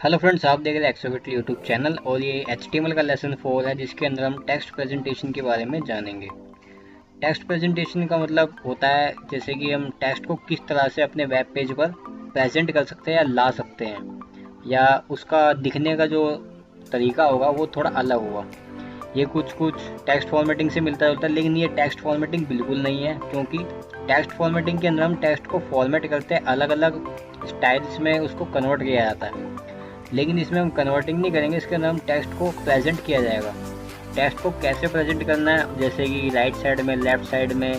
Hello friends, आप देख रहे हैं एक्सोविट यूट्यूब चैनल और ये HTML का लेसन 4 है जिसके अंदर हम टेक्स्ट प्रेजेंटेशन के बारे में जानेंगे। टेक्स्ट प्रेजेंटेशन का मतलब होता है जैसे कि हम टेक्स्ट को किस तरह से अपने वेब पेज पर प्रेजेंट कर सकते हैं या ला सकते हैं, या उसका दिखने का जो तरीका होगा वो थोड़ा अलग होगा। ये कुछ टेक्स्ट फॉर्मेटिंग से मिलता जुलता है, लेकिन ये टेक्स्ट फॉर्मेटिंग बिल्कुल नहीं है, क्योंकि टेक्स्ट फॉर्मेटिंग के अंदर हम टेक्स्ट को फॉर्मेट करते हैं, अलग अलग स्टाइल्स में उसको कन्वर्ट किया जाता है। लेकिन इसमें हम कन्वर्टिंग नहीं करेंगे, इसके अंदर हम टेक्स्ट को प्रेजेंट किया जाएगा। टेक्स्ट को कैसे प्रेजेंट करना है, जैसे कि राइट साइड में, लेफ्ट साइड में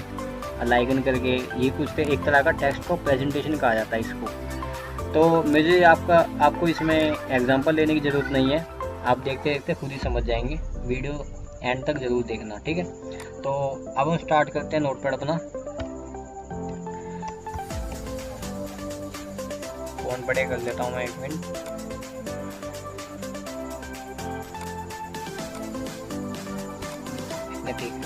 अलाइकन करके, ये कुछ एक तरह का टेक्स्ट को प्रेजेंटेशन कहा जाता है इसको। तो मुझे आपको इसमें एग्जांपल लेने की ज़रूरत नहीं है, आप देखते देखते खुद ही समझ जाएंगे। वीडियो एंड तक ज़रूर देखना, ठीक है। तो अब हम स्टार्ट करते हैं नोटपैड अपना। फ़ोन बड़े कर लेता हूँ मैं, 1 मिनट। ठीक है,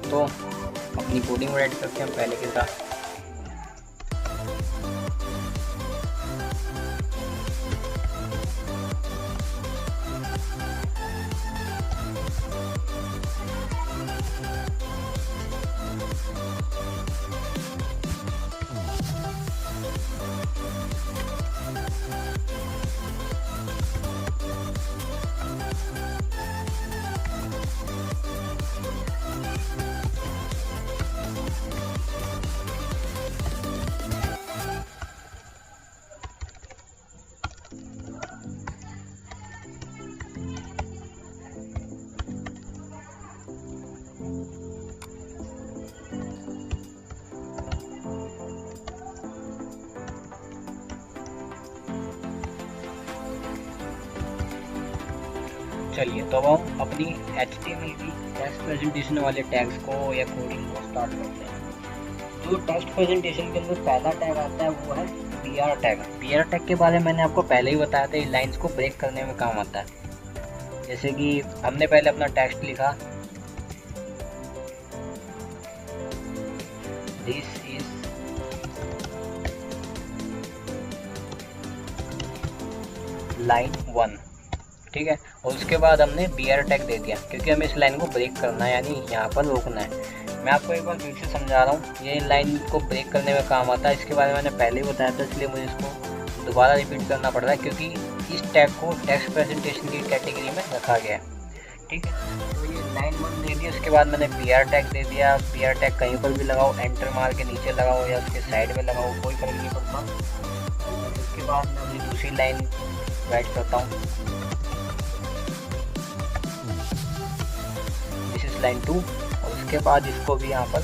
तो अपनी कोडिंग राइट करते हैं हम पहले के साथ। चलिए, तो अब हम अपनी HTML की टेक्स्ट प्रेजेंटेशन वाले टैग्स को या कोडिंग को स्टार्ट करते हैं। जो टेक्स्ट प्रेजेंटेशन के अंदर पहला टैग आता है वो है BR टैग। BR टैग के बारे में मैंने आपको पहले ही बताया था, ये लाइंस को ब्रेक करने में काम आता है। जैसे कि हमने पहले अपना टेक्स्ट लिखा, दिस इज लाइन 1, ठीक है। और उसके बाद हमने BR टैग दे दिया, क्योंकि हमें इस लाइन को ब्रेक करना है, यानी यहाँ पर रोकना है। मैं आपको एक बार फिर से समझा रहा हूँ, ये लाइन को ब्रेक करने में काम आता है। इसके बारे में मैंने पहले ही बताया था, इसलिए मुझे इसको दोबारा रिपीट करना पड़ रहा है, क्योंकि इस टैग को टेक्स्ट प्रेजेंटेशन की कैटेगरी में रखा गया है, ठीक है। तो ये लाइन 1 दे दी, उसके बाद मैंने BR टैग दे दिया। BR टैग कहीं पर भी लगाओ, एंटर मार के नीचे लगाओ या उसके साइड में लगाओ, कोई फर्क नहीं पड़ता। उसके बाद मैं अपनी दूसरी लाइन राइट करता हूँ, लाइन 2, और उसके बाद इसको भी यहाँ पर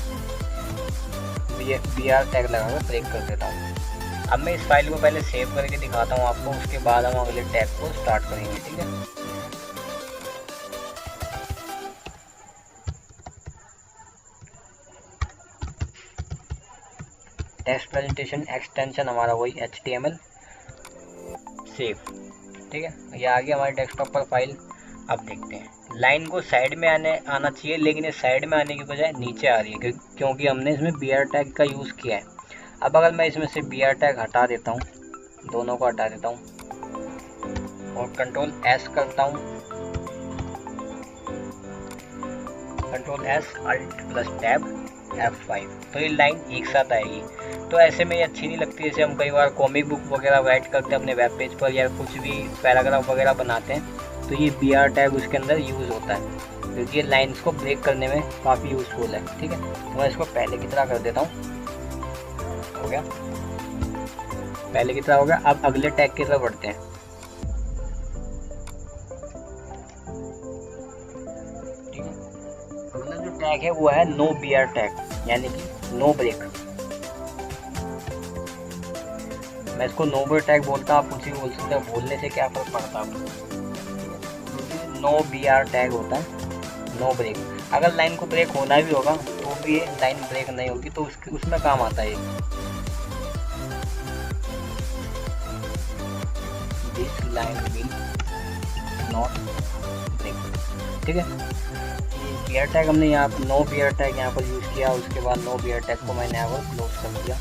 BR टैग लगाकर ब्रेक कर देता हूँ। अब मैं इस फाइल को पहले सेव करके दिखाता हूँ आपको, उसके बाद हम अगले टैग को स्टार्ट करेंगे, ठीक है। टेक्स्ट प्रेजेंटेशन एक्सटेंशन हमारा वही HTML सेव, ठीक है। ये आ गया हमारे डेस्कटॉप पर फाइल। अब देखते हैं, लाइन को साइड में आना चाहिए, लेकिन ये साइड में आने की बजाय नीचे आ रही है, क्योंकि हमने इसमें BR टैग का यूज़ किया है। अब अगर मैं इसमें से BR टैग हटा देता हूँ, दोनों को हटा देता हूँ और Ctrl S करता हूँ, Ctrl S Alt plus tab F5, तो ये लाइन एक साथ आएगी। तो ऐसे में ये अच्छी नहीं लगती। जैसे हम कई बार कॉमिक बुक वगैरह राइट करते हैं अपने वेब पेज पर, या कुछ भी पैराग्राफ वगैरह बनाते हैं, तो ये BR टैग उसके अंदर यूज़ होता है, क्योंकि ये लाइंस को ब्रेक करने में काफ़ी यूज़फुल है, ठीक है। तो मैं इसको पहले की तरह कर देता हूँ, हो गया, पहले की तरह हो गया। अब अगले टैग की तरफ बढ़ते हैं, ठीक है। अगला जो टैग है वो है नो BR टैग, यानी कि नो ब्रेक। मैं इसको नो BR टैग बोलता हूँ, आप कुछ भी बोल सकते हैं, बोलने से क्या फ़र्क पड़ता है आपको। नो BR टैग होता है नो ब्रेक। अगर लाइन को ब्रेक होना भी होगा तो भी ये लाइन ब्रेक नहीं होगी, तो उसमें काम आता है this line will not break, ठीक है। BR टैग हमने यहाँ पर नो BR टैग यहाँ पर यूज़ किया, उसके बाद नो BR टैग को मैंने यहाँ पर क्लोज कर दिया।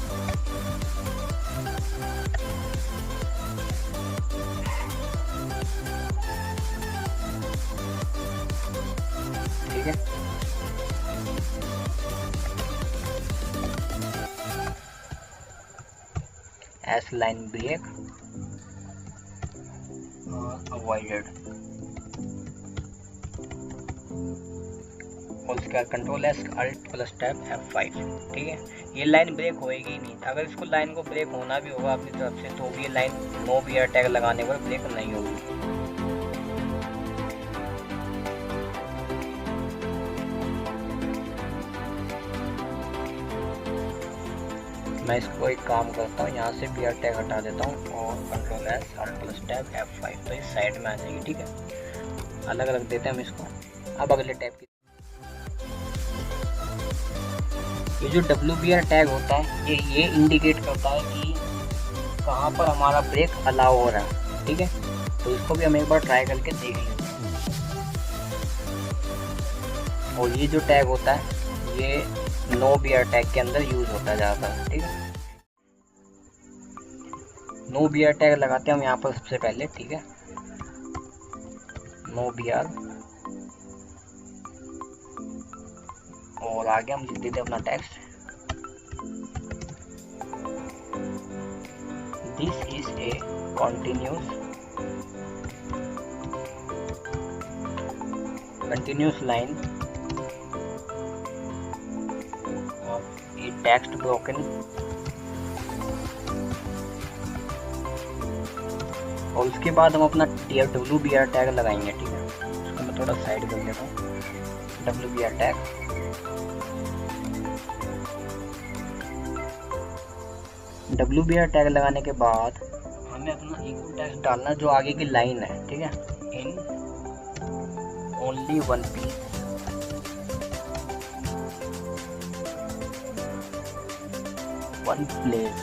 एस लाइन ब्रेक अवॉइडेड, और उसके बाद control S alt plus tab F5। ठीक है, ये लाइन ब्रेक होएगी ही नहीं। अगर इसको लाइन को ब्रेक होना भी होगा अपनी तरफ से तो भी ये लाइन नो बियर टैग लगाने पर ब्रेक नहीं होगी। मैं इसको एक काम करता हूँ, यहाँ से बियर टैग हटा देता हूँ और control S alt plus tab F5, तो इस साइड में आ जाएगी। ठीक है, अलग अलग देते हैं हम इसको। अब अगले टैब की, ये जो WBR टैग होता है ये इंडिकेट करता है कि कहाँ पर हमारा ब्रेक अलाउ हो रहा है। ठीक है, तो इसको भी हम एक बार ट्राई करके देख लेते हैं। और ये जो टैग होता है ये नो बियर टैग के अंदर यूज होता है ज़्यादातर। ठीक है, नो बियर टैग लगाते हैं हम यहाँ पर सबसे पहले। ठीक है, नो बियर, और आगे हम लिख देते हैं अपना text, this is a continuous line of a text broken, और उसके बाद हम अपना WBR टैग लगाएंगे। ठीक है, उसको मैं थोड़ा साइड कर देता हूँ। WBR टैग, WBR टैग लगाने के बाद हमें अपना इको टेक्स्ट डालना जो आगे की लाइन है। ठीक है, in only one piece, one place,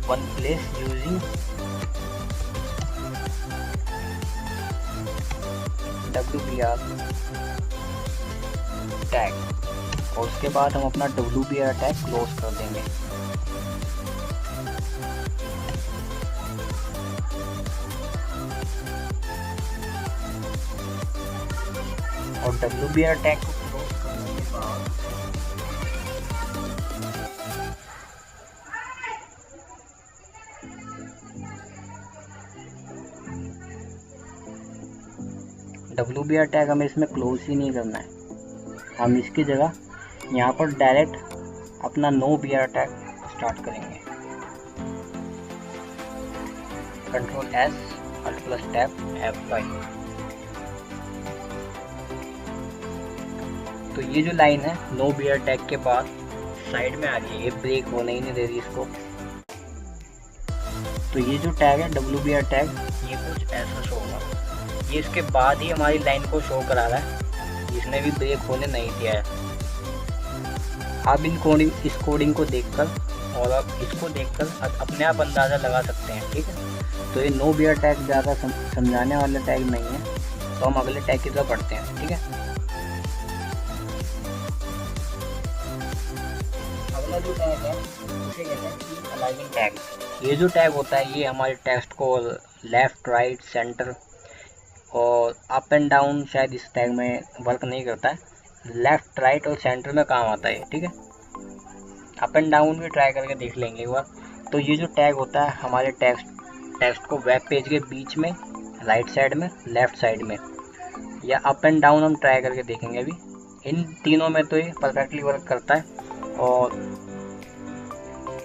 one place using WBR tag, और उसके बाद हम अपना WBR टैग क्लोज कर देंगे। और WBR टैग को क्लोज करने के बाद WBR टैग हमें इसमें क्लोज ही नहीं करना है, हम इसकी जगह यहाँ पर डायरेक्ट अपना नो बियर टैग स्टार्ट करेंगे। Control S alt plus tab F5। तो ये जो लाइन है नो बियर टैग के बाद साइड में आ रही है, ये ब्रेक होने ही नहीं दे रही इसको। तो ये जो टैग है WBR टैग, ये कुछ ऐसा शो होगा, ये इसके बाद ही हमारी लाइन को शो करा रहा है, इसने भी ब्रेक होने नहीं दिया है। आप इस कोडिंग को देखकर और आप इसको देखकर अपने आप अंदाज़ा लगा सकते हैं। ठीक है, तो ये नो बियर टैग ज़्यादा समझाने वाला टैग नहीं है, तो हम अगले टैग की तरफ बढ़ते हैं। ठीक है, अगला जो टैग है उसे कहते हैं अलाइनिंग टैग। ये जो टैग होता है ये हमारे टेक्स्ट को लेफ़्ट, राइट, सेंटर और अप एंड डाउन शायद इस टैग में वर्क नहीं करता है, लेफ़्ट, राइट और सेंटर में काम आता है। ठीक है, अप एंड डाउन भी ट्राई करके देख लेंगे एक बार। तो ये जो टैग होता है हमारे टेक्स्ट को वेब पेज के बीच में, राइट साइड में, लेफ़्ट साइड में या अप एंड डाउन हम ट्राई करके देखेंगे अभी। इन तीनों में तो ये परफेक्टली वर्क करता है और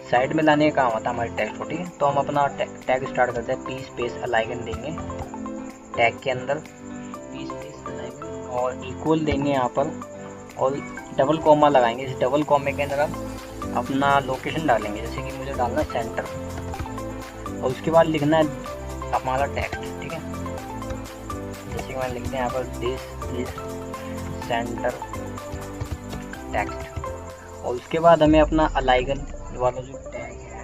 साइड में लाने का काम आता है हमारे टेक्स्ट को। ठीक है, तो हम अपना टैग स्टार्ट करते हैं, पी स्पेस अलाइकन देंगे टैग के अंदर, पी स्पेस अलाइकन और इक्वल देंगे यहाँ पर, और डबल कॉमा लगाएंगे। इस डबल कॉमे के अंदर हम अपना लोकेशन डालेंगे, जैसे कि मुझे डालना है सेंटर, और उसके बाद लिखना है हमारा टेक्स्ट। ठीक है, जैसे कि मैंने लिखते हैं यहाँ पर दिस इज सेंटर टेक्स्ट, और उसके बाद हमें अपना अलाइकन वाला जो टैग है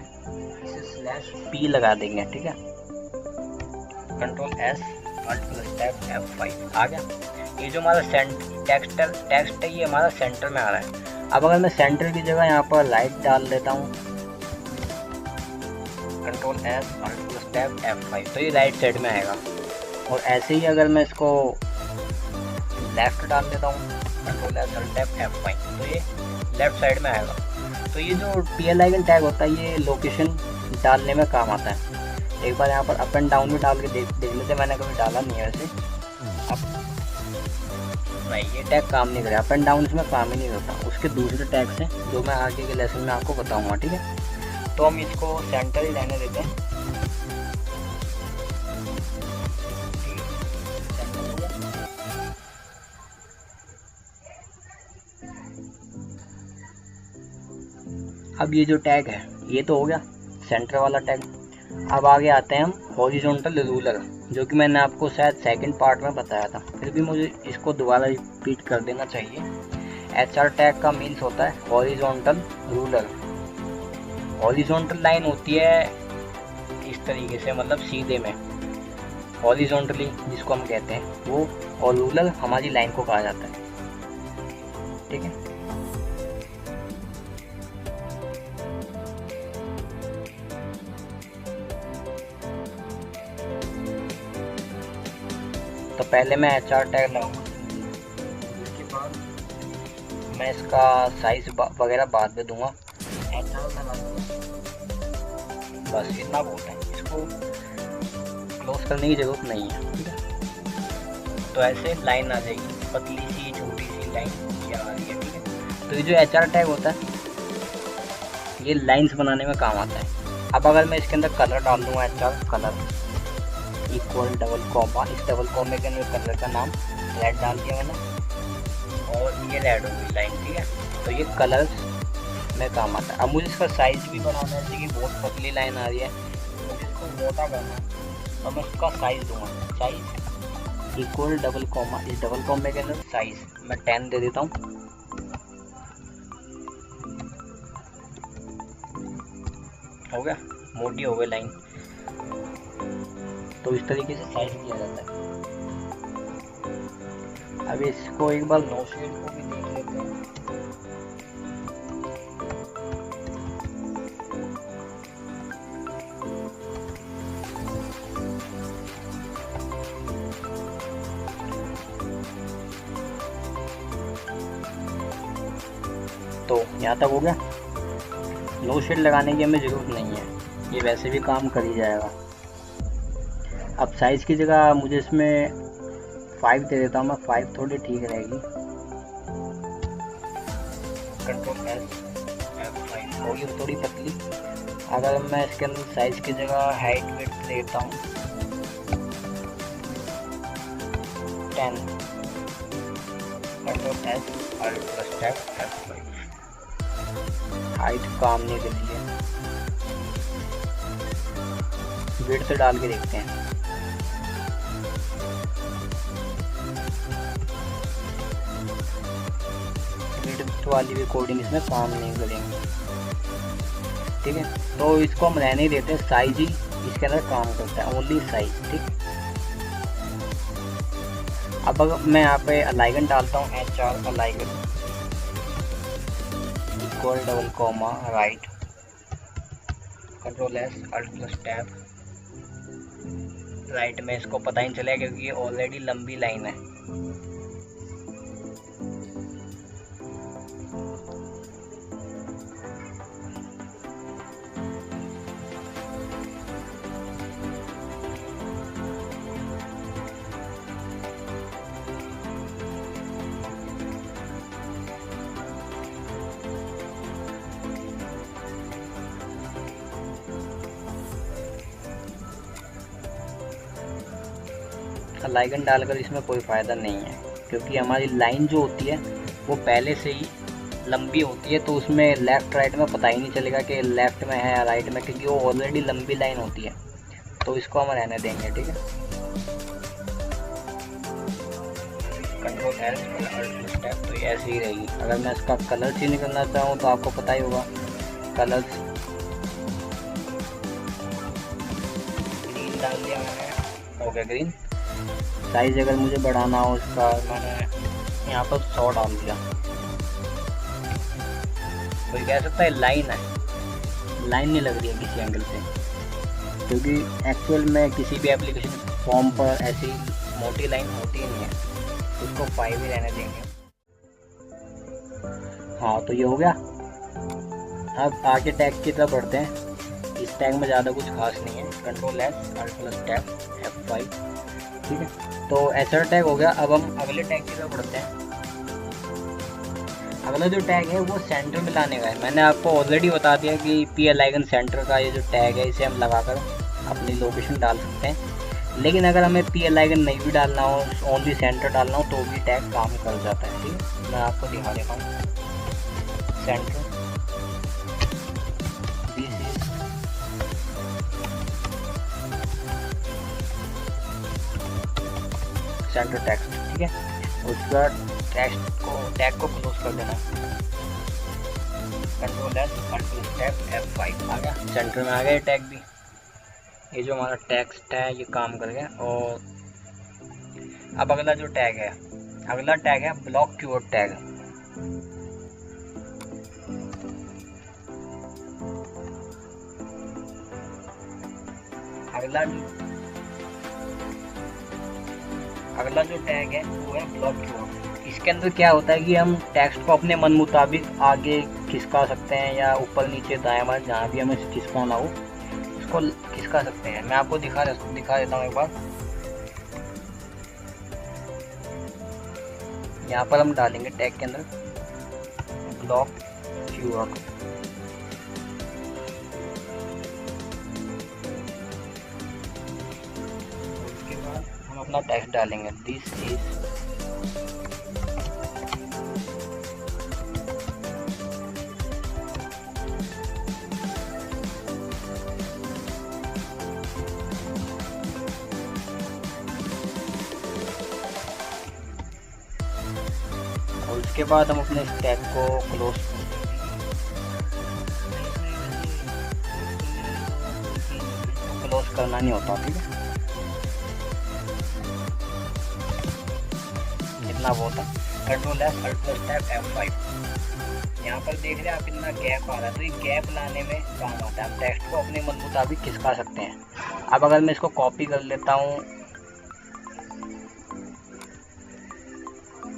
इसे /p लगा देंगे। ठीक है, control S alt plus tab F5 आ गया। ये जो हमारा टेक्स्ट है ये हमारा सेंटर में आ रहा है। अब अगर मैं सेंटर की जगह यहाँ पर राइट डाल देता हूँ, control S alt plus tab F5, तो ये राइट साइड में आएगा। और ऐसे ही अगर मैं इसको लेफ़्ट डाल देता हूँ, कंट्रोल एस अल्ट F5, तो ये लेफ़्ट साइड में आएगा। तो ये जो PL आइकन टैग होता है ये लोकेशन डालने में काम आता है। एक बार यहाँ पर अप एंड डाउन भी डाल के देख लेते, मैंने कभी डाला नहीं है वैसे। अब नहीं, ये टैग काम नहीं करे, अप एंड डाउन इसमें काम ही नहीं होता। उसके दूसरे टैग्स हैं जो मैं आगे के लेसन में आपको बताऊँगा, ठीक है। तो हम इसको सेंटर ही रहने देते हैं। अब ये जो टैग है ये तो हो गया सेंटर वाला टैग। अब आगे आते हैं हम हॉरिजॉन्टल रूलर, जो कि मैंने आपको शायद सेकंड पार्ट में बताया था, फिर भी मुझे इसको दोबारा रिपीट कर देना चाहिए। HR टैग का मीन्स होता है हॉरिजॉन्टल रूलर। हॉरिजॉन्टल लाइन होती है इस तरीके से, मतलब सीधे में, हॉरिजॉन्टली जिसको हम कहते हैं वो, और रूलर हमारी लाइन को कहा जाता है, ठीक है। तो पहले मैं HR टैग लगाऊंगा, उसके बाद मैं इसका साइज वगैरह बाद में दूंगा। HR लगा दूंगा, बस इतना बहुत है, इसको क्लोज करने की ज़रूरत नहीं है, ठीक है। तो ऐसे लाइन आ जाएगी, पतली सी छोटी सी लाइन ये आ रही है, ठीक है। तो ये जो HR टैग होता है ये लाइंस बनाने में काम आता है। अब अगर मैं इसके अंदर कलर डाल दूँगा, HR colour equal double comma, इस डबल कॉमे के अंदर कलर का नाम रेड डाल दिया मैंने, और ये रेड हो गई लाइन, ठीक है। तो ये कलर्स में काम आता है। अब मुझे इसका साइज़ भी बनाना है, जैसे कि बहुत पतली लाइन आ रही है, मुझे इसको मोटा करना है, तो मैं इसका साइज़ दूंगा, साइज़ इक्वल डबल कॉमा, इस डबल कॉमे के अंदर साइज़ मैं 10 दे देता हूँ, हो गया, मोटी हो गई लाइन। तो इस तरीके से साइज किया जाता है। अब इसको एक बार नो शेड को भी देख लेते हैं। तो यहाँ तक हो गया। नो शेड लगाने की हमें ज़रूरत नहीं है, ये वैसे भी काम कर ही जाएगा। अब साइज़ की जगह मुझे इसमें 5 दे देता हूँ मैं, 5 थोड़ी ठीक रहेगी। कंट्रोल एस F5 होगी थोड़ी पतली। अगर मैं इसके अंदर साइज़ की जगह हाइट विड्थ देता हूँ 10, control S alt plus tab F5, height काम नहीं कर रही है, विड्थ डाल के देखते हैं। विड्थ वाली भी कोडिंग इसमें काम नहीं करेंगे, ठीक है। तो इसको हम रहने देते हैं, साइज ही इसके अंदर काम करता है, ओनली साइज, ठीक। अब अगर मैं यहाँ पे अलाइगन डालता हूँ, HR align equal double comma right, control S alt plus tab right में, इसको पता ही चलेगा क्योंकि ये ऑलरेडी लंबी लाइन है। अलाइगन डालकर इसमें कोई फ़ायदा नहीं है, क्योंकि हमारी लाइन जो होती है वो पहले से ही लंबी होती है, तो उसमें लेफ़्ट राइट में पता ही नहीं चलेगा कि लेफ़्ट में है या राइट में, क्योंकि वो ऑलरेडी लंबी लाइन होती है। तो इसको हम रहने देंगे, ठीक है। कंट्रोल एस अल्ट स्टेप, तो ये ऐसे ही रहेगी। अगर मैं इसका कलर चेंज करना चाहूँ तो आपको पता ही होगा, कलर्स ग्रीन डाल दिया मैंने, हो गया ग्रीन। साइज़ अगर मुझे बढ़ाना हो इसका, मैंने यहाँ पर 100 डाल दिया। कोई कह सकता है लाइन है, लाइन नहीं लग रही है किसी एंगल से, क्योंकि एक्चुअल में किसी भी एप्लीकेशन फॉर्म पर ऐसी मोटी लाइन होती ही नहीं है, उसको 5 ही रहने देंगे। हाँ तो ये हो गया। अब आगे टैग की तरफ बढ़ते हैं। इस टैग में ज़्यादा कुछ खास नहीं है, control S alt plus tab F5, ठीक है। तो ऐसा टैग हो गया। अब हम अगले टैग की तरफ बढ़ते हैं। अगला जो टैग है वो सेंटर में लाने का है। मैंने आपको ऑलरेडी बता दिया कि PLAgon सेंटर का ये जो टैग है इसे हम लगाकर अपनी लोकेशन डाल सकते हैं। लेकिन अगर हमें PLAgon नहीं भी डालना हो, ओनली सेंटर डालना हो, तो भी टैग काम कर जाता है, ठीक है। मैं आपको दिखा देता हूँ। सेंटर सेंटर टेक्स्ट, ठीक है। उसके बाद टैग को क्लोज कर देना। Control S alt plus tab F5 आ गया, सेंटर में आ गया टैग भी। ये जो हमारा टेक्स्ट है ये काम कर गया। और अब अगला जो टैग है, अगला टैग है ब्लॉक कीवर्ड टैग। अगला जो टैग है वो है ब्लॉक कीवर्ड। इसके अंदर क्या होता है कि हम टेक्स्ट को अपने मन मुताबिक आगे खिसका सकते हैं या ऊपर नीचे दाएं बाएं जहाँ भी हमें खिसकाना हो उसको खिसका सकते हैं। मैं आपको दिखा देता हूँ एक बार। यहाँ पर हम डालेंगे टैग के अंदर ब्लॉक कीवर्ड। उसके बाद हम अपना टेक्स्ट डालेंगे, दिस इज और उसके बाद हम अपने टैग को क्लोज करना नहीं होता, ठीक है। इतना बहुत है। Control S alt plus tab F5। यहाँ पर देख रहे हैं आप इतना गैप आ रहा है, तो ये गैप लाने में काम आता है। हम टेक्स्ट को अपने मन मुताबिक खिसका सकते हैं। अब अगर मैं इसको कॉपी कर लेता हूँ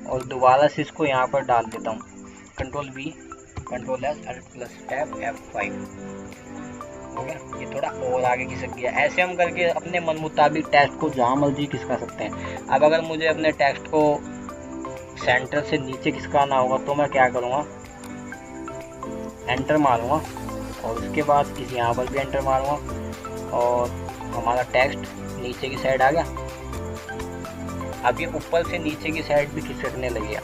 और दोबारा से इसको यहाँ पर डाल देता हूँ, control V control S alt plus tab F5 हो गया। ये थोड़ा और आगे खिसक गया। ऐसे हम करके अपने मन मुताबिक टेक्स्ट को जहाँ मर्जी खिसका सकते हैं। अब अगर मुझे अपने टेक्स्ट को सेंटर से नीचे खिसकाना होगा तो मैं क्या करूँगा, एंटर मारूँगा और उसके बाद किसी यहाँ पर भी एंटर मारूँगा और हमारा टेक्स्ट नीचे की साइड आ गया। अब ये ऊपर से नीचे की साइड भी खिसकने लग गया।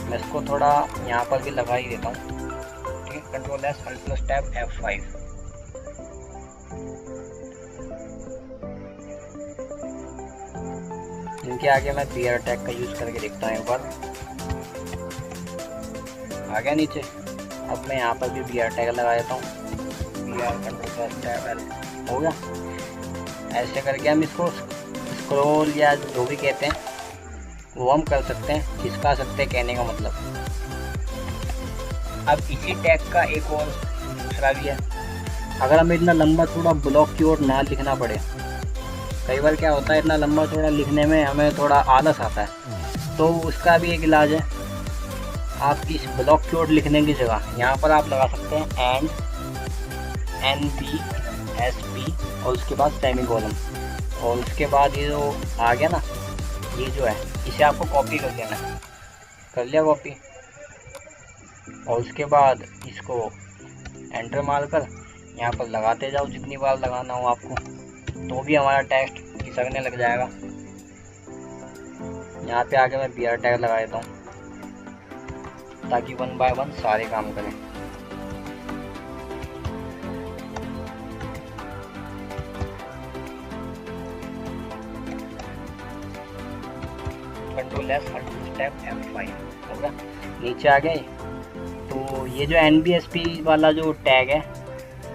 मैं इसको थोड़ा यहाँ पर भी लगा ही देता हूँ, ठीक है। Control S alt plus tab F5। इनके आगे मैं BR टैग का यूज़ करके देखता हूँ एक बार। आ गया नीचे। अब मैं यहाँ पर भी BR टैग लगा देता हूँ, BR control plus tab L हो गया। ऐसे करके हम इसको स्क्रॉल या जो भी कहते हैं वो हम कर सकते हैं, खिसका सकते हैं, कहने का मतलब। अब इसी टैग का एक और दूसरा भी है। अगर हमें इतना लंबा थोड़ा ब्लॉक कीवर्ड ना लिखना पड़े, कई बार क्या होता है इतना लंबा थोड़ा लिखने में हमें थोड़ा आलस आता है, तो उसका भी एक इलाज है। आप इस ब्लॉक कीवर्ड लिखने की जगह यहाँ पर आप लगा सकते हैं एंड NBSP और उसके बाद सेमीकोलन। और उसके बाद ये जो आ गया ना, ये जो है इसे आपको कॉपी कर लेना है। कर लिया कॉपी और उसके बाद इसको एंटर मारकर यहाँ पर लगाते जाओ जितनी बार लगाना हो आपको, तो भी हमारा टेक्स्ट खिसकने लग जाएगा। यहाँ पे आके मैं BR टैग लगा देता हूँ ताकि 1 बाय 1 सारे काम करें। Control S alt plus tab F5 होगा। नीचे आ गए। तो ये जो NBSP वाला जो टैग है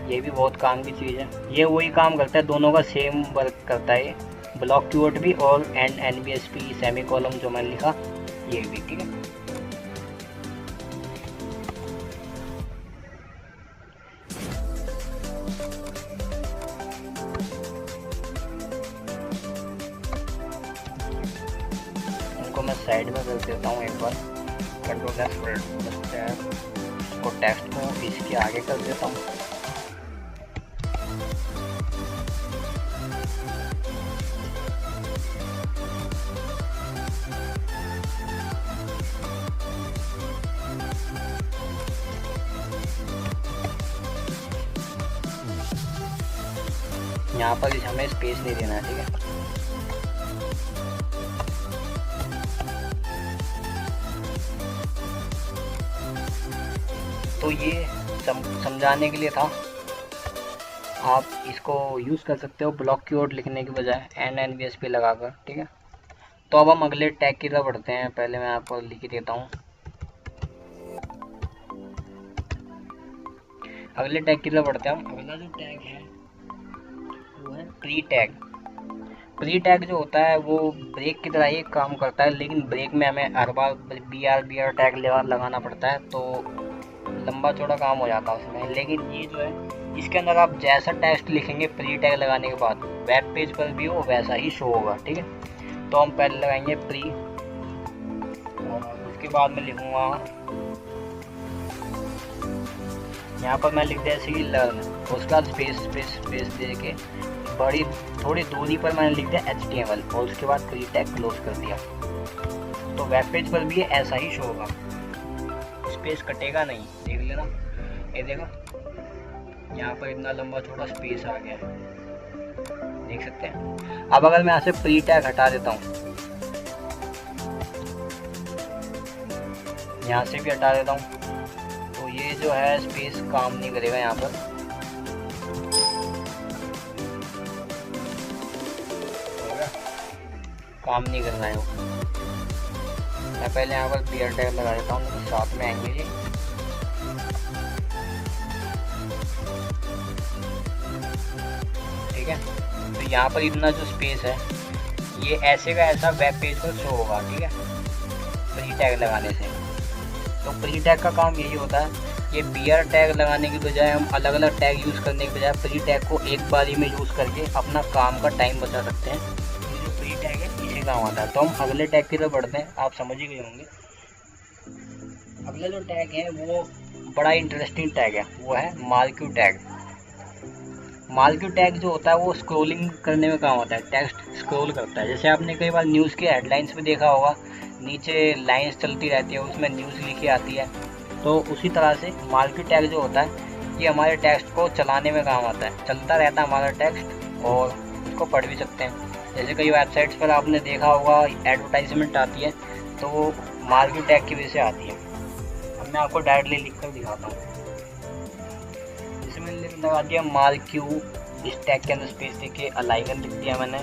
ये भी बहुत काम की चीज़ है। ये वही काम करता है, दोनों का सेम वर्क करता है, ब्लॉक कीवर्ड भी और NBSP सेमीकोलन जो मैंने लिखा ये भी, ठीक है। देता हूँ एक बार, Ctrl+F इसको टेक्स्ट को इसके आगे कर देता हूँ। यहाँ पर हमें स्पेस नहीं देना है, ठीक है। तो ये समझाने के लिए था, आप इसको यूज़ कर सकते हो ब्लॉक कीवर्ड लिखने के बजाय NNVSP लगाकर, ठीक है। तो अब हम अगले टैग की तरफ बढ़ते हैं। पहले मैं आपको लिख ही देता हूँ। अगले टैग की तरफ बढ़ते हैं हम। अगला जो टैग है वो है प्री टैग। प्री टैग जो होता है वो ब्रेक की तरह ही काम करता है, लेकिन ब्रेक में हमें हर बार BR टैग लगाना पड़ता है, तो लंबा चौड़ा काम हो जाता है उसमें। लेकिन ये जो है, इसके अंदर आप जैसा टेक्स्ट लिखेंगे प्री टैग लगाने के बाद, वेब पेज पर भी वो वैसा ही शो होगा, ठीक है। तो हम पहले लगाएंगे प्री, और उसके बाद मैं लिखूँगा, यहाँ पर मैं लिख दिया जैसे कि लर्न, उसके बाद स्पेस दे के बड़ी थोड़ी दूरी पर मैंने लिख दिया HTML, और उसके बाद प्री टैग क्लोज कर दिया। तो वेब पेज पर भी ऐसा ही शो होगा, स्पेस कटेगा नहीं, देख लेना। ये देखो यहाँ पर इतना लंबा छोटा स्पेस आ गया, देख सकते हैं। अब अगर मैं यहाँ से प्री टैग हटा देता हूँ, यहाँ से भी हटा देता हूँ, तो ये जो है स्पेस काम नहीं करेगा यहाँ पर। काम नहीं करना है वो। मैं पहले यहाँ पर BR टैग लगा देता हूँ, तो साथ में आएंगे ये। ठीक है, तो यहाँ पर इतना जो स्पेस है ये ऐसे का ऐसा वेब पेज पर शो होगा, ठीक है, प्री टैग लगाने से। तो प्री टैग का काम यही होता है, ये BR टैग लगाने की बजाय हम अलग अलग टैग यूज़ करने के बजाय प्री टैग को एक बारी में यूज़ करके अपना काम का टाइम बचा सकते हैं। ये जो प्री टैग है इसी काम आता है। तो हम अगले टैग की तरफ बढ़ते हैं, आप समझ ही गए होंगे। अगला जो टैग है वो बड़ा इंटरेस्टिंग टैग है, वो है मार्क्यू टैग। मार्क्यू टैग जो होता है वो स्क्रॉलिंग करने में काम आता है, टेक्स्ट स्क्रॉल करता है। जैसे आपने कई बार न्यूज़ के हेडलाइंस में देखा होगा, नीचे लाइंस चलती रहती है, उसमें न्यूज़ लिखी आती है। तो उसी तरह से मार्क्यू टैग जो होता है ये हमारे टेक्स्ट को चलाने में काम आता है, चलता रहता है हमारा टेक्स्ट, और उसको पढ़ भी सकते हैं। जैसे कई वेबसाइट्स पर आपने देखा होगा एडवर्टाइजमेंट आती है, तो वो मार्क्यू टैग की वजह से आती है। अब मैं आपको डायरेक्टली लिख कर दिखाता हूँ। जैसे मैंने लगा दिया मार्क्यू, इस टैग के अंदर स्पेस देके अलाइगन लिख दिया मैंने,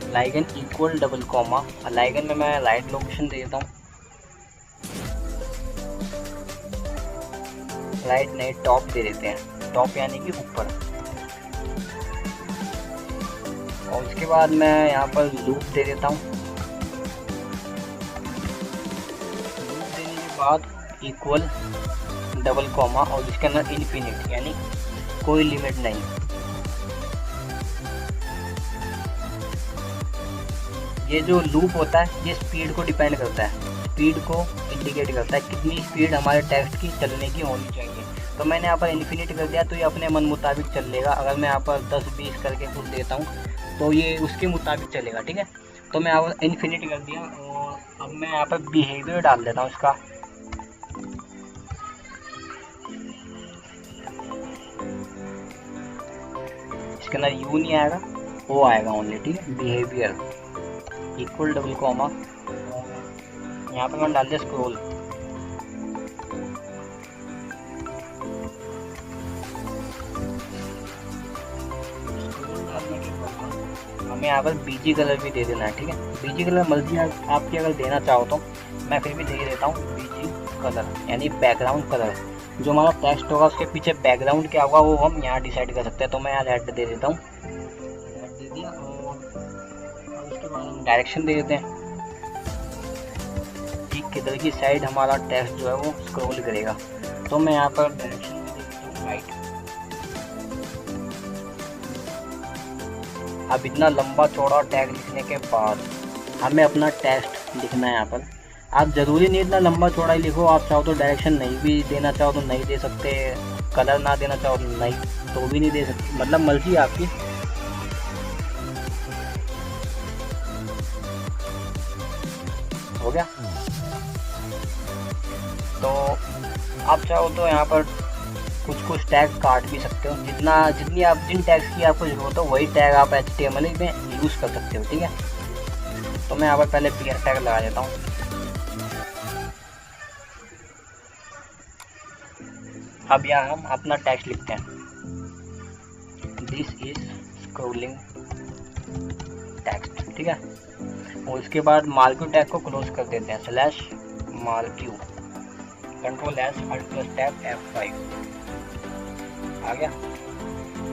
अलाइगन इक्वल डबल कॉमा, अलाइगन में मैं राइट लोकेशन दे देता हूँ, राइट नहीं टॉप दे देते हैं, टॉप यानी कि ऊपर। और उसके बाद मैं यहाँ पर लूप दे देता हूँ। लूप देने के बाद इक्वल डबल कॉमा, और इसके अंदर इन्फिनिट यानी कोई लिमिट नहीं। ये जो लूप होता है ये स्पीड को डिपेंड करता है, स्पीड को इंडिकेट करता है कितनी स्पीड हमारे टेक्स्ट की चलने की होनी चाहिए। तो मैंने यहाँ पर इन्फिनिट कर दिया, तो ये अपने मन मुताबिक चलेगा। अगर मैं यहाँ पर 10-20 करके कुछ देता हूँ तो ये उसके मुताबिक चलेगा, ठीक है। तो मैं यहाँ पर इन्फिनिट कर दिया, और अब मैं यहाँ पर बिहेवियर डाल देता हूँ इसका। इसके अंदर यू नहीं आएगा, ओ आएगा ओनली, ठीक है। बिहेवियर इक्वल डबल कॉमा, यहाँ पर मैंने डाल दिया स्क्रॉल। हमें यहाँ पर बीजी कलर भी दे देना है, ठीक है। बीजी कलर मर्जी आपकी अगर देना चाहो तो, मैं फिर भी दे देता हूँ बीजी कलर यानी बैकग्राउंड कलर। जो हमारा टेक्स्ट होगा उसके पीछे बैकग्राउंड क्या होगा वो हम यहाँ डिसाइड कर सकते हैं। तो मैं यहाँ रेड दे देता हूँ, रेड दे दिया, और उसके बाद हम डायरेक्शन दे देते हैं कि किधर की साइड हमारा टेक्स्ट जो है वो स्क्रॉल करेगा। तो मैं यहाँ पर डायरेक्शन दे देता हूँ राइट। अब इतना लंबा चौड़ा टैग लिखने के बाद हमें अपना टेक्स्ट लिखना है यहाँ पर। आप ज़रूरी नहीं इतना लंबा चौड़ा ही लिखो, आप चाहो तो डायरेक्शन नहीं भी देना चाहो तो नहीं दे सकते, कलर ना देना चाहो तो नहीं, तो भी नहीं दे सकते, मतलब मर्जी है आपकी। हो गया। तो आप चाहो तो यहाँ पर कुछ टैग काट भी सकते हो, जितनी आप जिन टैग्स की आपको ज़रूरत हो वही टैग आप HTML में यूज़ कर सकते हो, ठीक है। तो मैं यहाँ पर पहले पेयर टैग लगा देता हूँ। अब यहाँ हम अपना टेक्स्ट लिखते हैं, दिस इज स्क्रोलिंग टेक्स्ट, ठीक है। और उसके बाद मार्क्यू टैग को क्लोज कर देते हैं, slash marquee, control S alt plus tab F5 आ गया।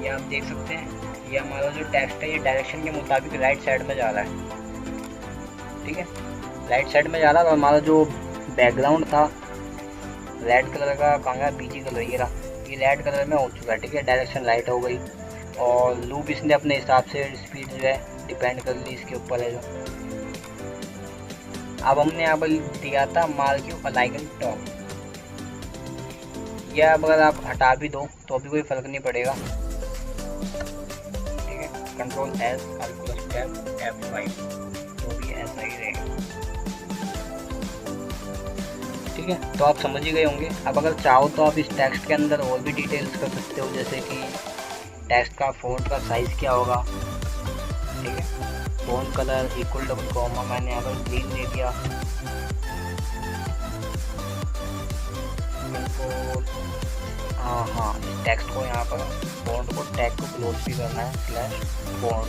ये आप देख सकते हैं, ये हमारा जो टेक्स्ट है ये डायरेक्शन के मुताबिक राइट साइड में जा रहा है, ठीक है। राइट साइड में जा रहा है। और हमारा जो बैकग्राउंड था रेड कलर का, कहाँ गया बीजी कलर, ये रेड कलर में हो चुका है, ठीक है। डायरेक्शन लाइट हो गई और लूप इसने अपने हिसाब से स्पीड जो है डिपेंड कर ली, इसके ऊपर है जो। अब हमने यहाँ पर दिया था मार्क्यू अलाइन टॉप, या अगर आप हटा भी दो तो भी कोई फ़र्क नहीं पड़ेगा, ठीक है। Control S alt plus tab F5 तो भी ऐसा ही रहेगा, ठीक है। तो आप समझ ही गए होंगे। अब अगर चाहो तो आप इस टेक्स्ट के अंदर और भी डिटेल्स कर सकते हो, जैसे कि टेक्स्ट का फ़ॉन्ट का साइज़ क्या होगा, ठीक है। Font colour equal double comma, मैंने यहाँ पर ग्रीन दे दिया। हाँ, इस टेक्स्ट को यहाँ पर फ़ॉन्ट को टैग को क्लोज भी करना है, स्लैश फ़ॉन्ट,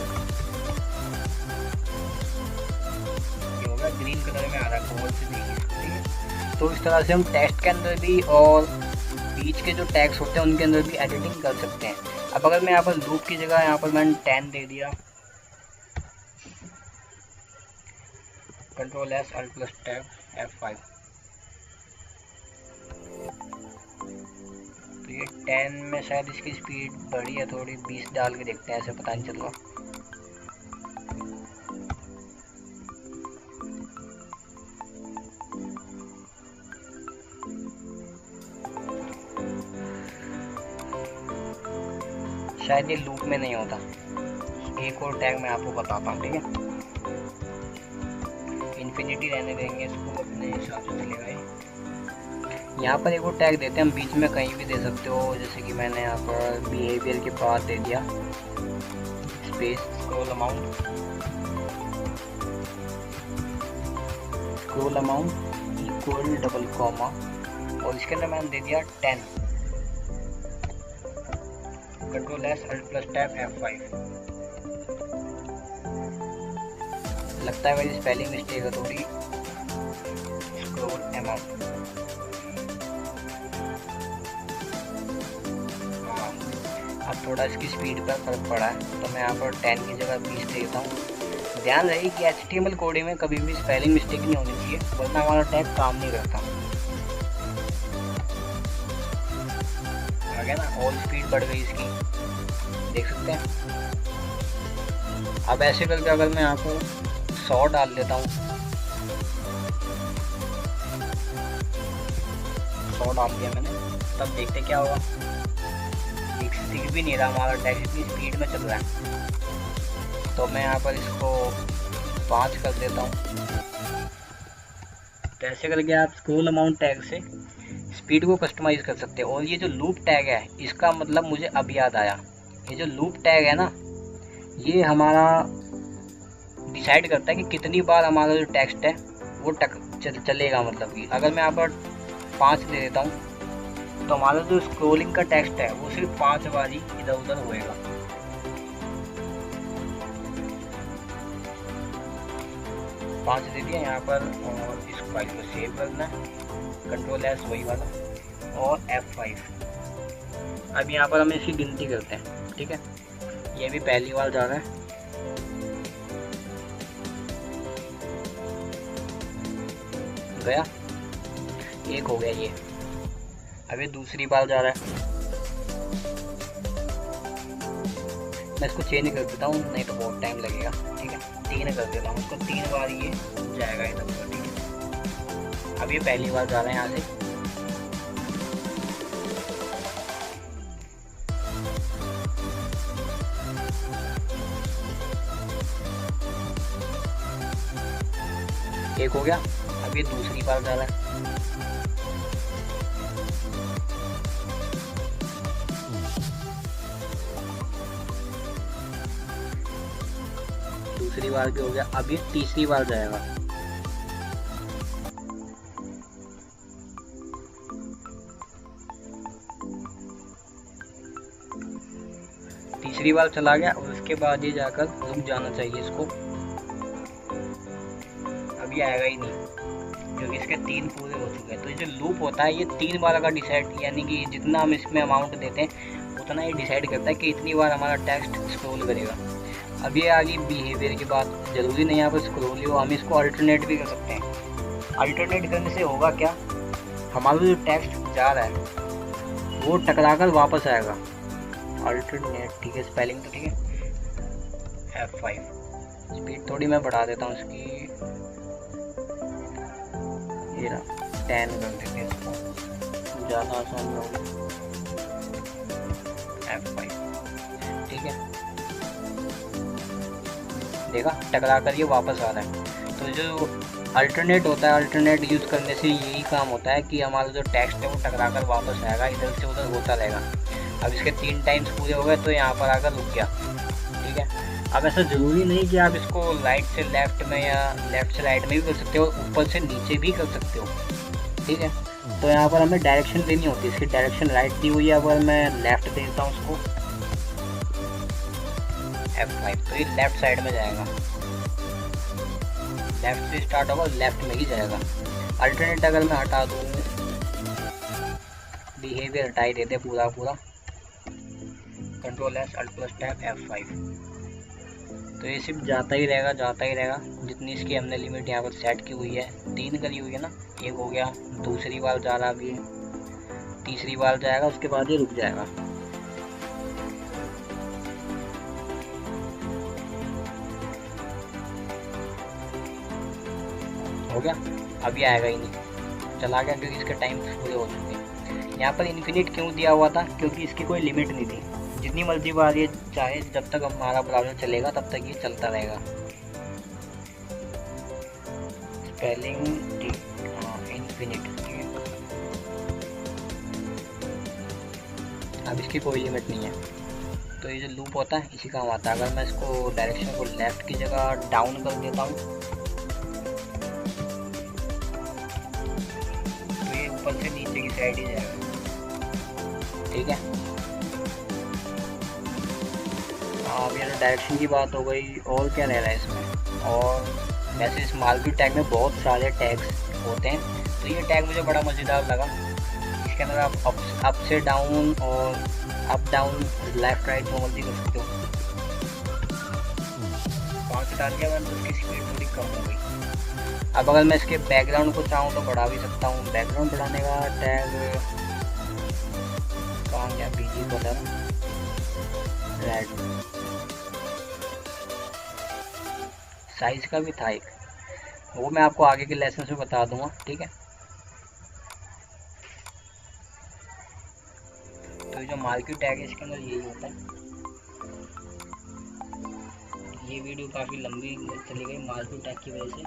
ये होगा ग्रीन कलर में आ रहा है, से देखिए। तो इस तरह से हम टेक्स्ट के अंदर भी और बीच के जो टैग्स होते हैं उनके अंदर भी एडिटिंग कर सकते हैं। अब अगर मैं यहाँ पर लूप की जगह यहाँ पर मैंने 10 दे दिया, control S alt plus tab F5, तो ये 10 में शायद इसकी स्पीड बढ़ी है थोड़ी, 20 डाल के देखते हैं, ऐसे पता नहीं चल रहा। शायद ये लूप में नहीं होता। एक और टैग मैं आपको बताता हूँ, ठीक है। इन्फिनिटी रहने देंगे इसको, अपने हिसाब से चलेगा ये। यहाँ पर एक और टैग देते हैं हम, बीच में कहीं भी दे सकते हो, जैसे कि मैंने यहाँ पर बिहेवियर के पास दे दिया space scroll amount equal double comma, और इसके अंदर मैंने दे दिया 10, control S alt plus tab F5। लगता है मेरी स्पेलिंग मिस्टेक है थोड़ी, स्क्रॉल अमाउंट। अब थोड़ा इसकी स्पीड पर फर्क पड़ा है, तो मैं यहाँ पर 10 की जगह 20 देता हूँ। ध्यान रहे कि HTML कोडिंग में कभी भी स्पेलिंग मिस्टेक नहीं होनी चाहिए, वरना हमारा टैग काम नहीं करता। आ गया ना, और स्पीड बढ़ गई इसकी, देख सकते हैं। अब ऐसे करके अगर मैं यहाँ को 100 डाल देता हूँ, 100 डाल दिया मैंने, तब देखते क्या होगा। दिख भी नहीं रहा हमारा टैग, इतनी स्पीड में चल रहा है। तो मैं यहाँ पर इसको 5 कर देता हूँ। तो ऐसे करके आप स्क्रॉल अमाउंट टैग से स्पीड को कस्टमाइज कर सकते हैं। और ये जो लूप टैग है, इसका मतलब मुझे अब याद आया, ये जो लूप टैग है ना, ये हमारा डिसाइड करता है कि कितनी बार हमारा जो टेक्स्ट है वो चलेगा। मतलब कि अगर मैं यहाँ पर 5 दे देता हूँ तो हमारा जो स्क्रॉलिंग का टेक्स्ट है वो सिर्फ 5 बार ही इधर उधर होएगा। पाँच दे दिया यहाँ पर, और इस फाइल को सेव करना है, कंट्रोल एस वही वाला, और F5। अब यहाँ पर हम इसकी गिनती करते हैं, ठीक है। ये भी पहली बार जा रहा है, गया, एक हो गया ये। अब ये दूसरी बार जा रहा है, मैं इसको चेंज कर देता हूँ, नहीं तो बहुत टाइम लगेगा, ठीक है। 3 कर देता हूँ, उसको 3 बार ये जाएगा इधर को, ठीक है। अब ये पहली बार जा रहा है यहाँ से, एक हो गया। अब ये दूसरी बार जा रहा है, दूसरी बार भी हो गया। अब ये तीसरी बार जाएगा, तीसरी बार चला गया और उसके बाद ये जाकर रुक जाना चाहिए इसको। अभी आएगा ही नहीं क्योंकि इसके 3 पूरे हो चुके हैं। तो ये जो लूप होता है ये 3 बार का डिसाइड, यानी कि जितना हम इसमें अमाउंट देते हैं उतना ये डिसाइड करता है कि इतनी बार हमारा टेक्स्ट स्क्रॉल करेगा। अब ये आ गई बिहेवियर की बात। ज़रूरी नहीं यहाँ पर स्क्रॉल ही हो, हम इसको अल्टरनेट भी कर सकते हैं। अल्टरनेट करने से होगा क्या, हमारा जो टेक्स्ट जा रहा है वो टकरा कर वापस आएगा। अल्टरनेट, ठीक है, स्पेलिंग तो ठीक है। F5 स्पीड थोड़ी मैं बढ़ा देता हूँ इसकी, ये ना 10 कर देते हैं इसको, ज़्यादा आसान होगा। F5 ठीक है, देखा टकरा कर ये वापस आ रहा है। तो जो अल्टरनेट होता है, अल्टरनेट यूज़ करने से यही काम होता है कि हमारा जो टेक्स्ट है वो टकरा कर वापस आएगा, इधर से उधर होता रहेगा। अब इसके 3 टाइम्स पूरे हो गए तो यहाँ पर आकर रुक गया, ठीक है। अब ऐसा ज़रूरी नहीं कि आप इसको राइट से लेफ़्ट में या लेफ़्ट से राइट में भी कर सकते हो, ऊपर से नीचे भी कर सकते हो, ठीक है। तो यहाँ पर हमें डायरेक्शन देनी होती है, इसकी डायरेक्शन राइट दी हुई है। अगर मैं लेफ़्ट देता हूँ उसको F5 तो ये लेफ़्ट साइड में जाएगा, लेफ़्ट से स्टार्ट होगा, लेफ़्ट में ही जाएगा। अल्टरनेट अगर मैं हटा दूँ, बिहेवियर हटा ही देते पूरा पूरा, Ctrl+S Alt+ Tab F5, तो ये सिर्फ जाता ही रहेगा, जाता ही रहेगा। जितनी इसकी हमने लिमिट यहाँ पर सेट की हुई है, 3 करी हुई है ना, एक हो गया, दूसरी बार जा रहा अभी, तीसरी बार जाएगा, उसके बाद ये रुक जाएगा। हो गया, अभी आएगा ही नहीं, चला गया क्योंकि इसके टाइम पूरे हो चुके हैं। यहाँ पर इन्फिनिट क्यों दिया हुआ था, क्योंकि इसकी कोई लिमिट नहीं थी, जितनी मर्जी बार ये चाहे, जब तक हमारा ब्राउज़र चलेगा तब तक ये चलता रहेगा। स्पेलिंग इन्फिनिट, ठीक है। अब इसकी कोई लिमिट नहीं है, तो ये जो लूप होता है इसी काम आता है। अगर मैं इसको डायरेक्शन को लेफ़्ट की जगह डाउन कर देता हूँ तो ये ऊपर से नीचे की साइड ही जाएगा, ठीक है। अब ये डायरेक्शन की बात हो गई, और क्या रह रहा है इसमें। और वैसे इस मार्केट टैग में बहुत सारे टैग्स होते हैं, तो ये टैग मुझे बड़ा मज़ेदार लगा। इसके अंदर आप अप से डाउन और अप डाउन, लेफ्ट राइट जो मर्जी कर सकते हो। 5 डाल के मैंने, तो उसकी स्पीड थोड़ी कम हो गई। अब अगर मैं इसके बैकग्राउंड को चाहूँ तो बढ़ा भी सकता हूँ। बैकग्राउंड बढ़ाने का टैग कहाँ गया, बीजी कलर रेड, साइज का भी था एक, वो मैं आपको आगे के लेसन में बता दूंगा, ठीक है। तो ये जो मार्केट टैग है इसके अंदर यही होता है। ये वीडियो काफ़ी लंबी चली गई मार्केट टैग की वजह से।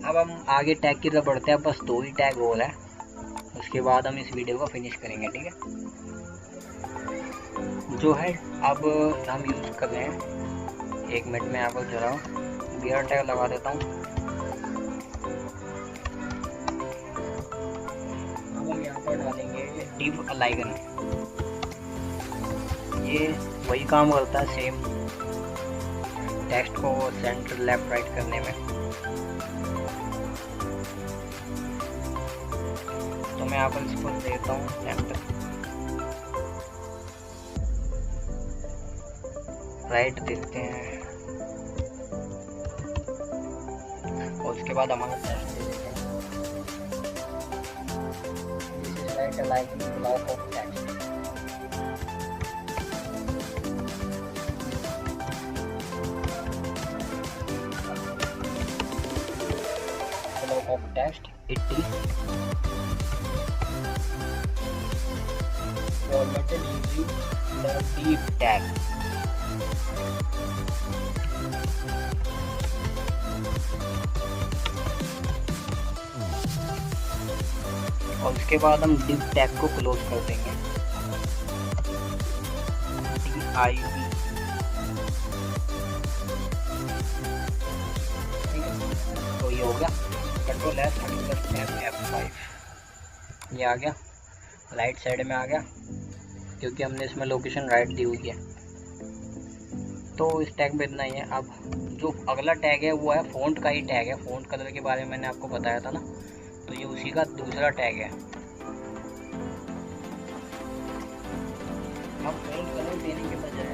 अब हम आगे टैग की तरफ बढ़ते हैं, बस 2 ही टैग हो रहा है, उसके बाद हम इस वीडियो को फिनिश करेंगे, ठीक है। जो है अब हम यूज़ कर रहे हैं, 1 मिनट में आपको जरा बियर टैग लगा देता हूँ। अब हम यहाँ पर डालेंगे डिव अलाइगन, ये वही काम करता है सेम, टेक्स्ट को सेंटर लेफ्ट राइट करने में। तो मैं यहाँ पर इसको देता हूँ सेंटर राइट देते हैं, और उसके बाद हमारा टेक्स्ट दे देते हैं, this is right aligning block of text. Of text 80 formatted using the deep tag। और उसके बाद हम div टैग को क्लोज कर देंगे, div। तो ये हो गया, कंट्रोल एस F5, ये आ गया, राइट साइड में आ गया क्योंकि हमने इसमें लोकेशन राइट दी हुई है। तो इस टैग में इतना ही है। अब जो अगला टैग है वो है फ़ॉन्ट का ही टैग है। फ़ॉन्ट कलर के बारे में मैंने आपको बताया था ना, तो ये उसी का दूसरा टैग है। अब फ़ॉन्ट कलर देने के बजाय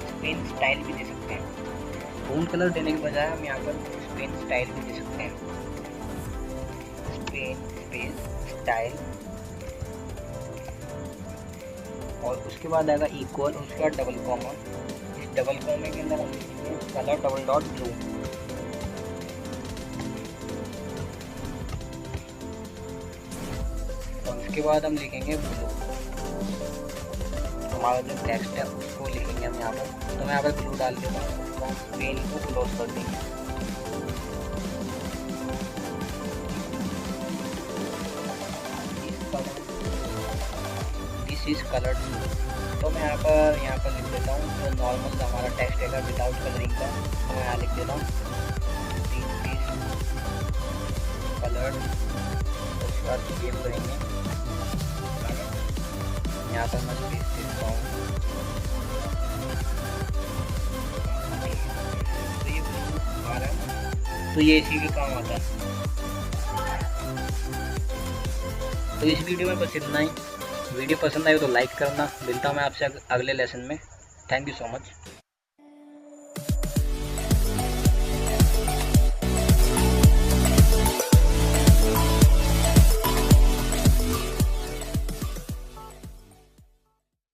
स्पेन स्टाइल भी दे सकते हैं। फ़ॉन्ट कलर देने के बजाय हम यहाँ पर स्पेन स्टाइल भी दे सकते हैं, स्पेन स्पेस स्टाइल। और उसके बाद आएगा इक्वल, उसके बाद डबल कॉमा। इस डबल कॉमे के अंदर हम लिखेंगे कलर डबल डॉट ब्लू। और उसके बाद हम लिखेंगे ब्लू। हमारा जो टेक्स्ट है उसको लिखेंगे हम यहाँ पर। तो मैं यहाँ पर ब्लू डाल देता हूँ, तो हम पेन को क्लोज कर देंगे। This colour. तो मैं यहाँ पर लिख देता हूँ जो नॉर्मल हमारा टेक्स्ट है विदाउट कलरिंग का, तो मैं यहाँ लिख देता हूँ दिस कलर। उसके बाद सेव करेंगे, यहाँ पर मैं स्पेस देता हूँ। तो ये आ रहा है, तो ये इसी के काम आता है। तो इस वीडियो में बस इतना ही। वीडियो पसंद आए तो लाइक करना। मिलता हूँ मैं आपसे अगले लेसन में। Thank you so much.